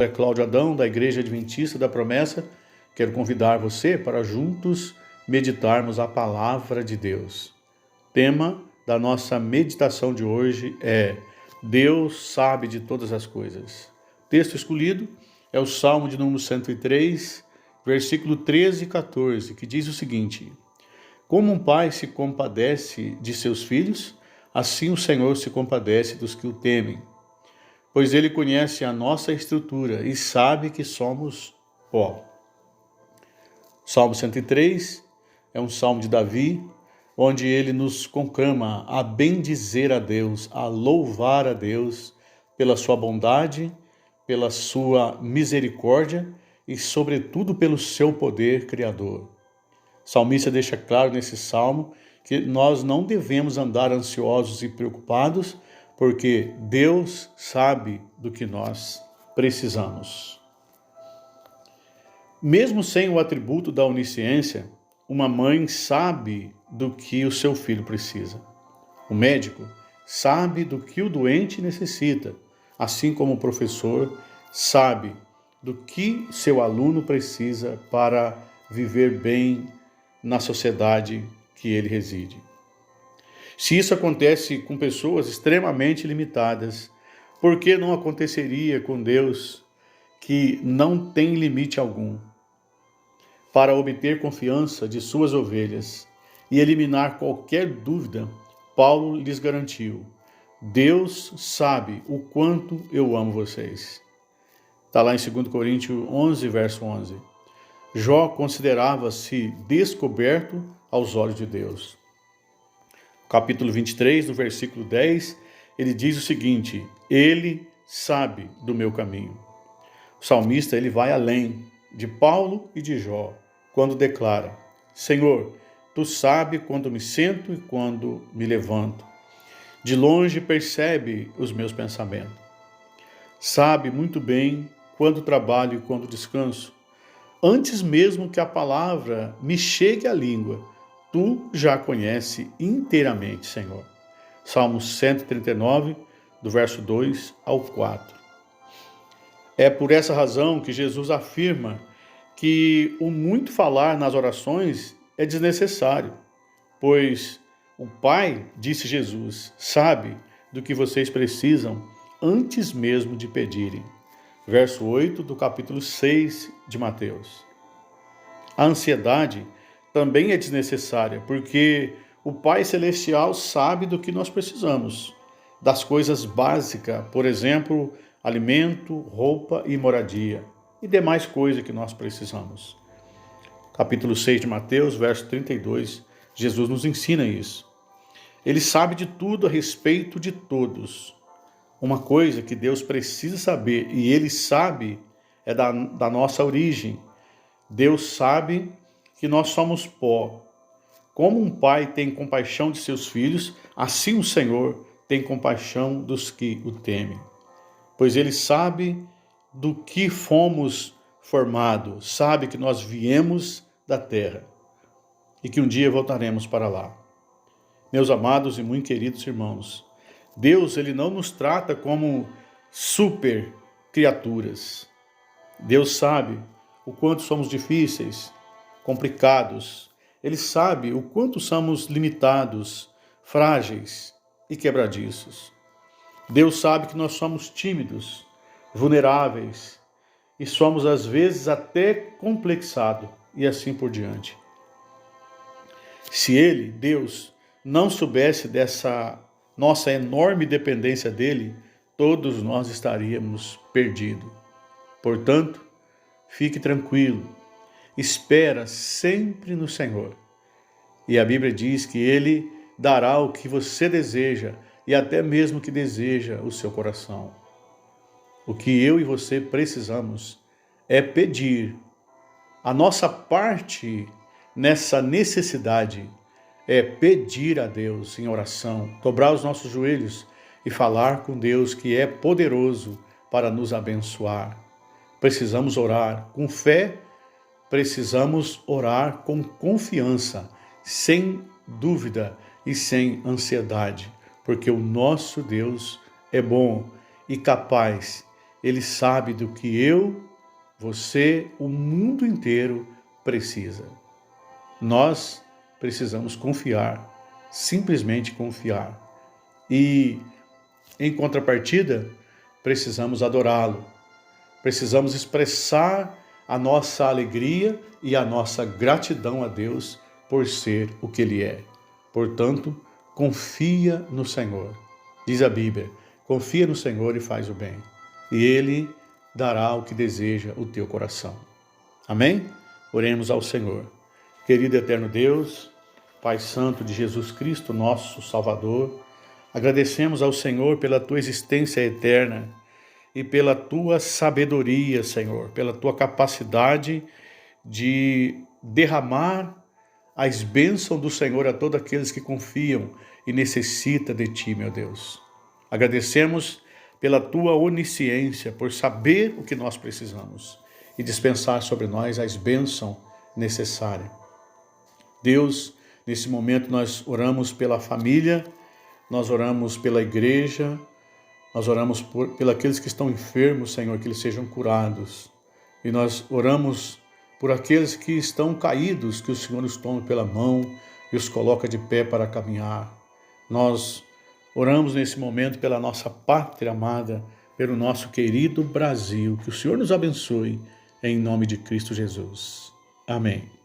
É Cláudio Adão, da Igreja Adventista da Promessa. Quero convidar você para juntos meditarmos a Palavra de Deus. Tema da nossa meditação de hoje é Deus sabe de todas as coisas. O texto escolhido é o Salmo de número 103, versículo 13 e 14, que diz o seguinte: Como um pai se compadece de seus filhos, assim o Senhor se compadece dos que o temem. Pois ele conhece a nossa estrutura e sabe que somos pó. Salmo 103 é um salmo de Davi, onde ele nos conclama a bendizer a Deus, a louvar a Deus pela sua bondade, pela sua misericórdia e, sobretudo, pelo seu poder criador. O salmista deixa claro nesse salmo que nós não devemos andar ansiosos e preocupados, porque Deus sabe do que nós precisamos. Mesmo sem o atributo da onisciência, uma mãe sabe do que o seu filho precisa. O médico sabe do que o doente necessita, assim como o professor sabe do que seu aluno precisa para viver bem na sociedade que ele reside. Se isso acontece com pessoas extremamente limitadas, por que não aconteceria com Deus, que não tem limite algum? Para obter confiança de suas ovelhas e eliminar qualquer dúvida, Paulo lhes garantiu: Deus sabe o quanto eu amo vocês. Está lá em 2 Coríntios 11, verso 11. Jó considerava-se descoberto aos olhos de Deus. Capítulo 23, no versículo 10, ele diz o seguinte: Ele sabe do meu caminho. O salmista ele vai além de Paulo e de Jó, quando declara: Senhor, Tu sabe quando me sento e quando me levanto. De longe percebe os meus pensamentos. Sabe muito bem quando trabalho e quando descanso. Antes mesmo que a palavra me chegue à língua, Tu já conhece inteiramente, Senhor. Salmo 139, do verso 2 ao 4. É por essa razão que Jesus afirma que o muito falar nas orações é desnecessário, pois o Pai, disse Jesus, sabe do que vocês precisam antes mesmo de pedirem. Verso 8 do capítulo 6 de Mateus. A ansiedade também é desnecessária, porque o Pai Celestial sabe do que nós precisamos, das coisas básicas, por exemplo, alimento, roupa e moradia, e demais coisas que nós precisamos. Capítulo 6 de Mateus, verso 32, Jesus nos ensina isso. Ele sabe de tudo a respeito de todos. Uma coisa que Deus precisa saber, e Ele sabe, é da nossa origem. Deus sabe que nós somos pó. Como um pai tem compaixão de seus filhos, assim o Senhor tem compaixão dos que o temem. Pois Ele sabe do que fomos formados, sabe que nós viemos da terra e que um dia voltaremos para lá. Meus amados e muito queridos irmãos, Deus ele não nos trata como super criaturas. Deus sabe o quanto somos difíceis, complicados. Ele sabe o quanto somos limitados, frágeis e quebradiços. Deus sabe que nós somos tímidos, vulneráveis e somos às vezes até complexados e assim por diante. Se Ele, Deus, não soubesse dessa nossa enorme dependência dEle, todos nós estaríamos perdidos. Portanto, fique tranquilo, espera sempre no Senhor. E a Bíblia diz que Ele dará o que você deseja e até mesmo o que deseja o seu coração. O que eu e você precisamos é pedir. A nossa parte nessa necessidade é pedir a Deus em oração, dobrar os nossos joelhos e falar com Deus que é poderoso para nos abençoar. Precisamos orar com fé, precisamos orar com confiança, sem dúvida e sem ansiedade, porque o nosso Deus é bom e capaz Ele sabe do que eu, você, o mundo inteiro precisa. Nós precisamos confiar, simplesmente confiar. E, em contrapartida, precisamos adorá-lo. Precisamos expressar a nossa alegria e a nossa gratidão a Deus por ser o que Ele é. Portanto, confia no Senhor. Diz a Bíblia, confia no Senhor e faz o bem, e Ele dará o que deseja o teu coração. Amém? Oremos ao Senhor. Querido e eterno Deus, Pai Santo de Jesus Cristo, nosso Salvador, agradecemos ao Senhor pela tua existência eterna e pela tua sabedoria, Senhor, pela tua capacidade de derramar as bênçãos do Senhor a todos aqueles que confiam e necessitam de ti, meu Deus. Agradecemos pela tua onisciência, por saber o que nós precisamos e dispensar sobre nós as bênçãos necessárias. Deus, nesse momento nós oramos pela família, nós oramos pela igreja, nós oramos por aqueles que estão enfermos, Senhor, que eles sejam curados. E nós oramos por aqueles que estão caídos, que o Senhor os tome pela mão e os coloca de pé para caminhar. Nós oramos nesse momento pela nossa pátria amada, pelo nosso querido Brasil. Que o Senhor nos abençoe, em nome de Cristo Jesus. Amém.